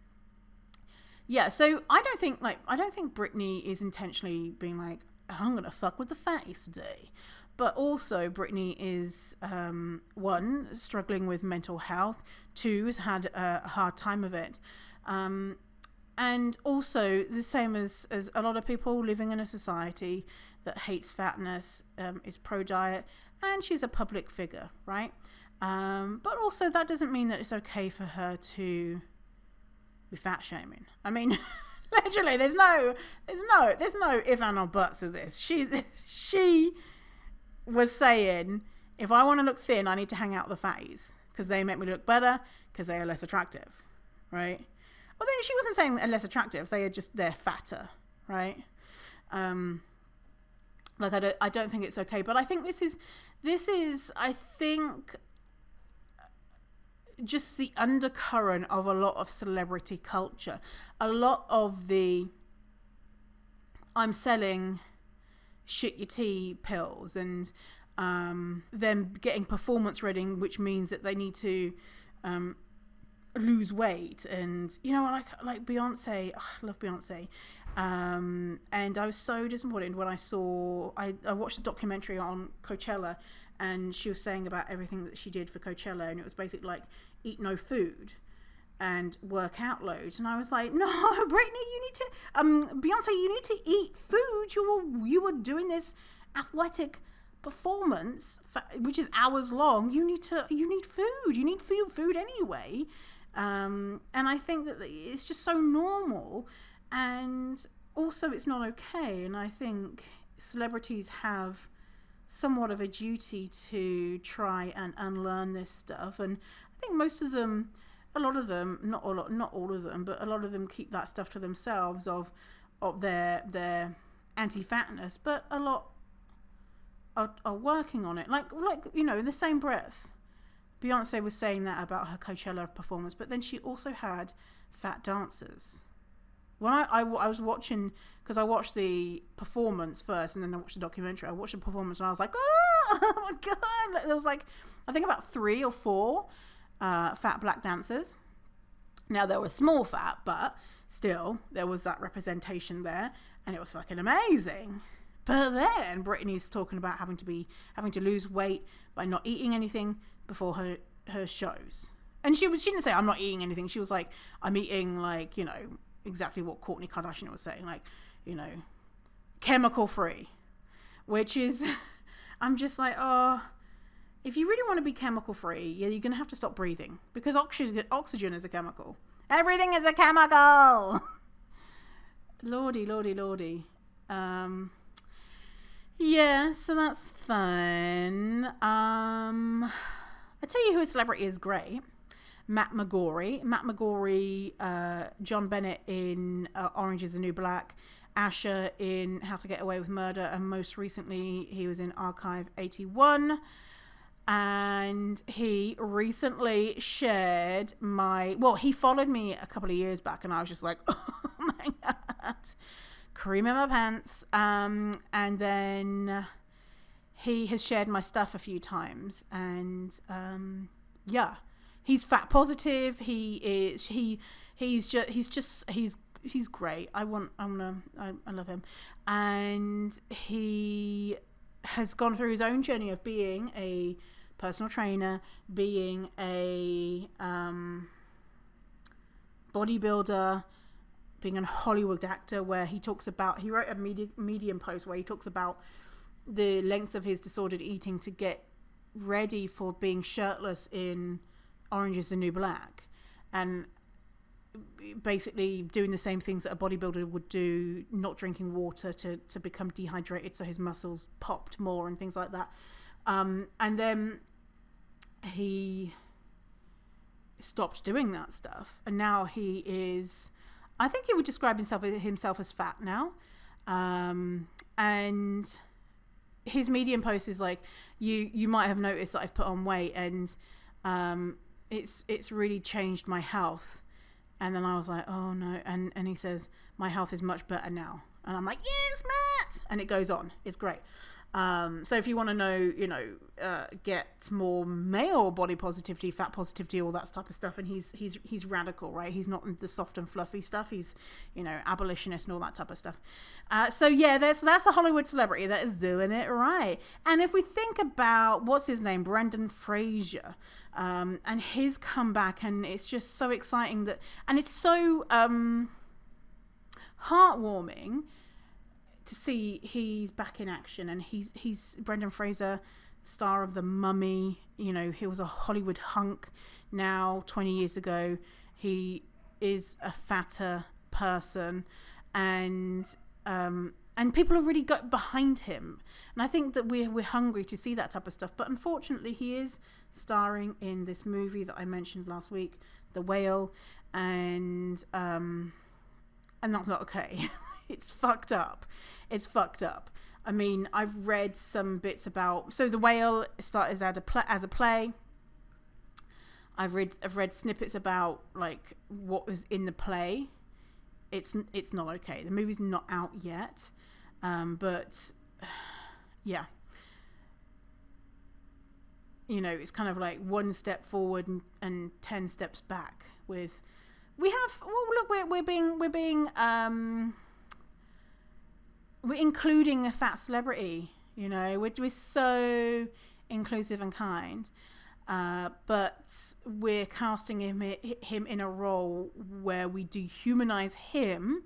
Yeah, so I don't think Britney is intentionally being like, I'm gonna fuck with the fatties today. But also Britney is, one, struggling with mental health, two, has had a hard time of it. And And also the same as a lot of people living in a society that hates fatness, is pro-diet, and she's a public figure, right? But also that doesn't mean that it's okay for her to be fat shaming. I mean, literally, there's no if and or buts of this. She was saying, if I want to look thin, I need to hang out with the fatties because they make me look better because they are less attractive, right? Well, then she wasn't saying they're less attractive. They're fatter, right? I don't think it's okay. But I think this is I think just the undercurrent of a lot of celebrity culture. A lot of the I'm selling shit your tea pills and them getting performance ready, which means that they need to lose weight. And like Beyonce, I love Beyonce, and I was so disappointed when I watched a documentary on Coachella, and she was saying about everything that she did for Coachella, and it was basically like eat no food and work out loads. And I was like, no, Britney, you need to Beyonce, you need to eat food. You were doing this athletic performance which is hours long. You need food. You need food anyway. And I think that it's just so normal, and also it's not okay. And I think celebrities have somewhat of a duty to try and unlearn this stuff. And I think most of them, a lot of them, not all of them, but a lot of them keep that stuff to themselves of their anti-fatness, but a lot are working on it. Like in the same breath, Beyonce was saying that about her Coachella performance, but then she also had fat dancers. When I was watching, because I watched the performance first and then I watched the documentary, I watched the performance and I was like, oh my God. There was like, I think about 3 or 4 fat black dancers. Now there was small fat, but still there was that representation there, and it was fucking amazing. But then Britney's talking about having to lose weight by not eating anything before her shows. And she didn't say I'm not eating anything. She was like, I'm eating exactly what Kourtney Kardashian was saying, chemical free, which is, I'm just like, oh, if you really want to be chemical free, yeah, you're going to have to stop breathing, because oxygen is a chemical. Everything is a chemical. Lordy. Yeah, so that's fun. I tell you who a celebrity is great. Matt McGorry, John Bennett in Orange is the New Black, Asher in How to Get Away with Murder, and most recently he was in Archive 81. And he recently shared he followed me a couple of years back, and I was just like, oh my God, cream in my pants. And then he has shared my stuff a few times, and yeah. He's fat positive. He's great. I love him. And he has gone through his own journey of being a personal trainer, being a bodybuilder, being a Hollywood actor, where he wrote a Medium post where he talks about the lengths of his disordered eating to get ready for being shirtless in Orange is the New Black, and basically doing the same things that a bodybuilder would do, not drinking water to become dehydrated so his muscles popped more and things like that. And then he stopped doing that stuff, and now he is, I think he would describe himself as fat now. And his Medium post is like, you might have noticed that I've put on weight, and it's really changed my health. And then I was like, oh no. And he says, my health is much better now. And I'm like, yes, Matt. And it goes on. It's great. So if you want to know, get more male body positivity, fat positivity, all that type of stuff, and he's radical, right? He's not the soft and fluffy stuff. He's, abolitionist and all that type of stuff. So yeah, that's a Hollywood celebrity that is doing it right. And if we think about what's his name, Brenden Fraser, and his comeback, and it's just so exciting and it's so heartwarming to see he's back in action, and he's Brenden Fraser, star of The Mummy. You know, he was a Hollywood hunk. Now 20 years ago, he is a fatter person, and people have really got behind him, and I think that we're hungry to see that type of stuff. But unfortunately, he is starring in this movie that I mentioned last week, The Whale, and that's not okay. It's fucked up. It's fucked up. I mean, I've read some bits about... So The Whale started as a play. I've read snippets about like what was in the play. It's not okay. The movie's not out yet, but yeah, you know, it's kind of like one step forward and 10 steps back. We're including a fat celebrity. You know, we're so inclusive and kind. But we're casting him in a role where we dehumanize him,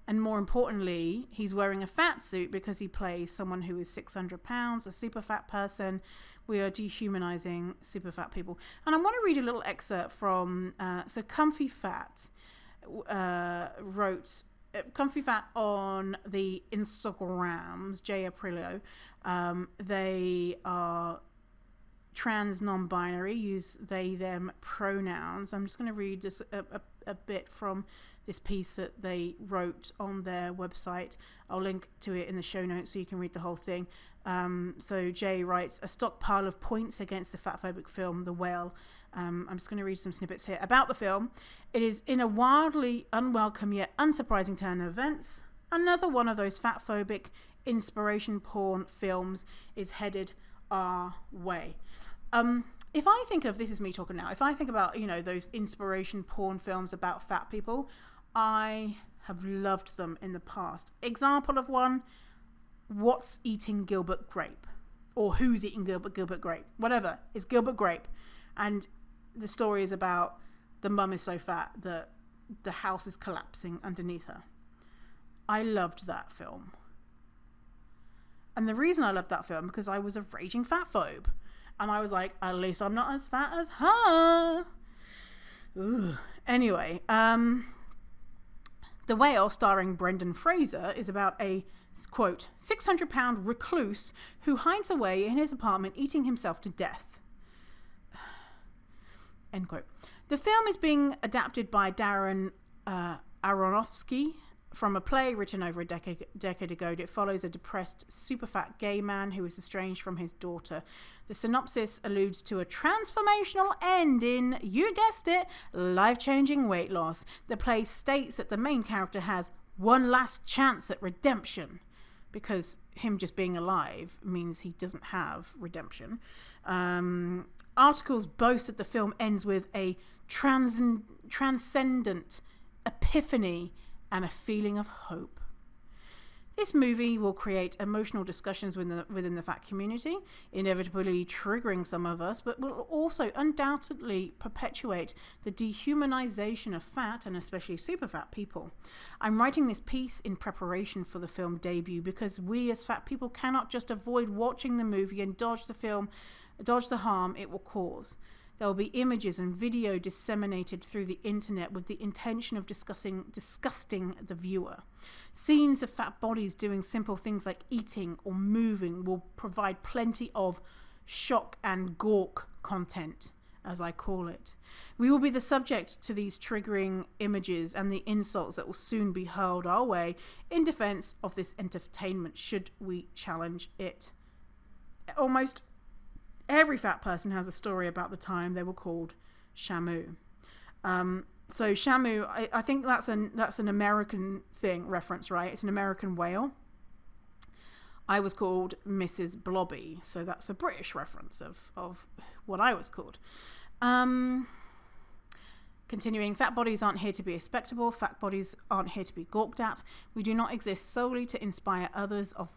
and more importantly, he's wearing a fat suit because he plays someone who is 600 pounds, a super fat person. We are dehumanizing super fat people. And I want to read a little excerpt from, so Comfy Fat wrote, Comfy Fat on the Instagrams, Jay Aprilio. They are trans, non-binary, use they them pronouns. I'm just going to read this a bit from this piece that they wrote on their website. I'll link to it in the show notes so you can read the whole thing. So Jay writes, a stockpile of points against the fatphobic film The Whale. I'm just going to read some snippets here about the film. It is in a wildly unwelcome yet unsurprising turn of events. Another one of those fatphobic inspiration porn films is headed our way. If I think of, this is me talking now, if I think about, you know, those inspiration porn films about fat people, I have loved them in the past. Example of one, What's Eating Gilbert Grape? Or Who's Eating Gilbert Grape? Whatever, it's Gilbert Grape. And the story is about the mum is so fat that the house is collapsing underneath her. I loved that film. And the reason I loved that film, because I was a raging fatphobe. And I was like, at least I'm not as fat as her. Ugh. Anyway, The Whale, starring Brenden Fraser, is about a, quote, 600-pound recluse who hides away in his apartment eating himself to death. End quote. The film is being adapted by Darren Aronofsky from a play written over a decade ago. It follows a depressed, super fat gay man who is estranged from his daughter. The synopsis alludes to a transformational end in, you guessed it, life-changing weight loss. The play states that the main character has one last chance at redemption, because him just being alive means he doesn't have redemption. Articles boast that the film ends with a transcendent epiphany and a feeling of hope. This movie will create emotional discussions within the fat community, inevitably triggering some of us, but will also undoubtedly perpetuate the dehumanization of fat, and especially super fat people. I'm writing this piece in preparation for the film debut because we as fat people cannot just avoid watching the movie and dodge the harm it will cause. There will be images and video disseminated through the internet with the intention of disgusting the viewer. Scenes of fat bodies doing simple things like eating or moving will provide plenty of shock and gawk content, as I call it. We will be the subject to these triggering images and the insults that will soon be hurled our way in defense of this entertainment should we challenge it. Almost every fat person has a story about the time they were called Shamu. So Shamu, I think that's an American thing reference, right? It's an American whale. I was called Mrs. Blobby, so that's a British reference of what I was called. Can Continuing, fat bodies aren't here to be respectable. Fat bodies aren't here to be gawked at. We do not exist solely to inspire others of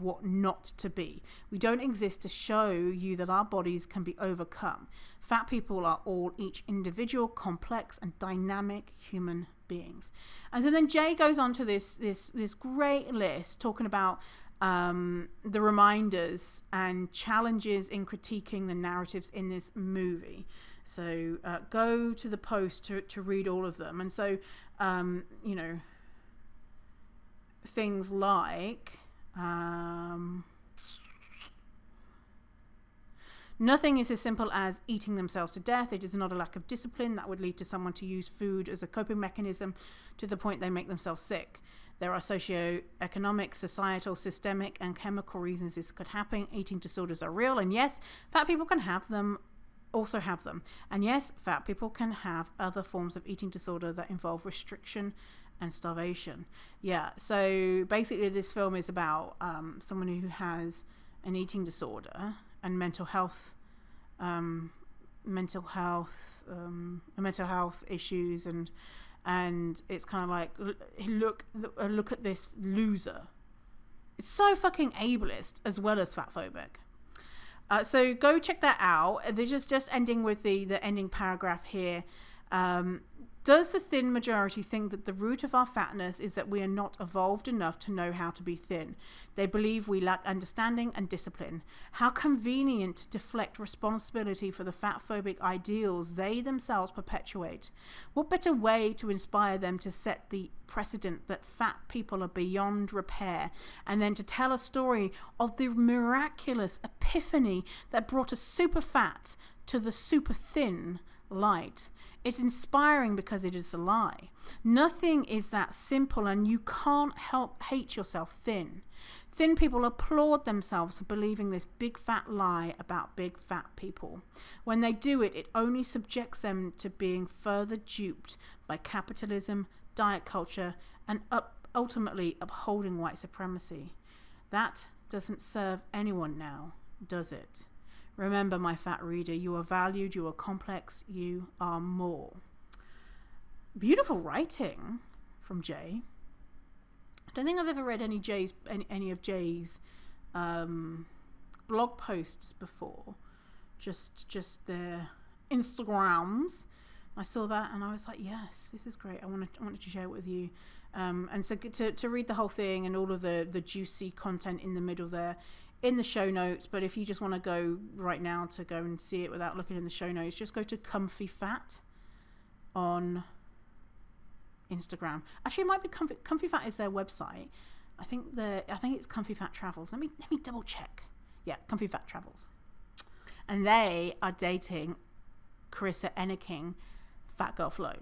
what not to be. We don't exist to show you that our bodies can be overcome. Fat people are all each individual, complex and dynamic human beings. And so then Jay goes on to this great list talking about the reminders and challenges in critiquing the narratives in this movie. So go to the post to read all of them. And so, things like nothing is as simple as eating themselves to death. It is not a lack of discipline that would lead to someone to use food as a coping mechanism to the point they make themselves sick. There are socio-economic, societal, systemic, and chemical reasons this could happen. Eating disorders are real, and yes, fat people can have them. And yes, fat people can have other forms of eating disorder that involve restriction and starvation. Yeah, so basically this film is about someone who has an eating disorder and mental health issues, and it's kind of like, look at this loser. It's so fucking ableist as well as fatphobic. So go check that out. They're just ending with the ending paragraph here. Does the thin majority think that the root of our fatness is that we are not evolved enough to know how to be thin? They believe we lack understanding and discipline. How convenient to deflect responsibility for the fatphobic ideals they themselves perpetuate. What better way to inspire them to set the precedent that fat people are beyond repair, and then to tell a story of the miraculous epiphany that brought a super fat to the super thin light. It's inspiring because it is a lie. Nothing is that simple, and you can't help hate yourself thin. Thin people applaud themselves for believing this big fat lie about big fat people. When they do it, it only subjects them to being further duped by capitalism, diet culture, and ultimately upholding white supremacy. That doesn't serve anyone now, does it? Remember, my fat reader, you are valued, you are complex, you are more. Beautiful writing from Jay. I don't think I've ever read any of Jay's blog posts before. Just their Instagrams. I saw that and I was like, yes, this is great. I wanted to share it with you. And so to read the whole thing and all of the juicy content in the middle there, in the show notes. But if you just want to go right now to go and see it without looking in the show notes, just go to Comfy Fat on Instagram. Actually, it might be Comfy Fat is their website. I think it's Comfy Fat Travels. Let me double check. Yeah, Comfy Fat Travels. And they are dating Carissa Enneking, Fat Girl Flow.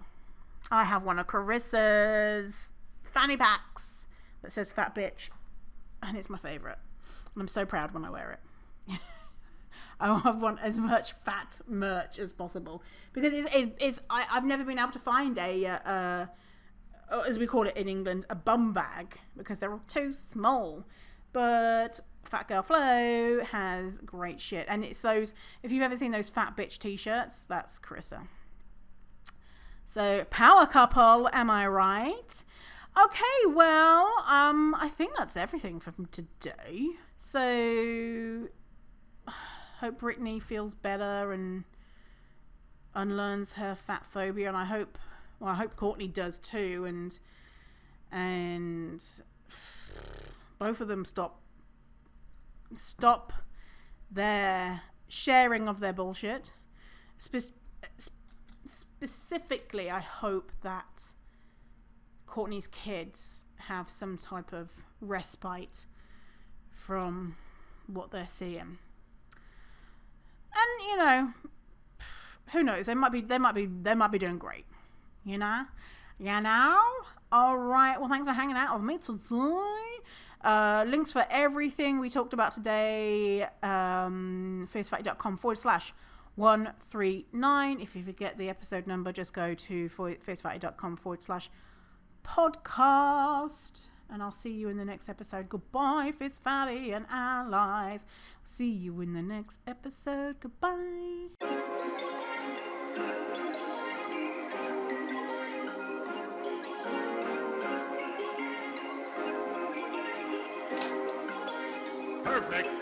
I have one of Carissa's fanny packs that says Fat Bitch, and it's my favorite. And I'm so proud when I wear it. I want as much fat merch as possible because I've never been able to find a as we call it in England, a bum bag, because they're all too small. But Fat Girl Flow has great shit, and it's those. If you've ever seen those Fat Bitch t-shirts, that's Carissa. So power couple, am I right? Okay, well, I think that's everything from today. So, hope Britney feels better and unlearns her fat phobia, and I hope Kourtney does too, and both of them stop their sharing of their bullshit. Specifically, I hope that Kourtney's kids have some type of respite from what they're seeing. And who knows? They might be doing great. You know. All right. Well, thanks for hanging out with me today. Links for everything we talked about today. fiercefatty.com/139. If you forget the episode number, just go to fiercefatty.com/podcast. And I'll see you in the next episode. Goodbye, Fierce Fatty and allies. See you in the next episode. Goodbye. Perfect.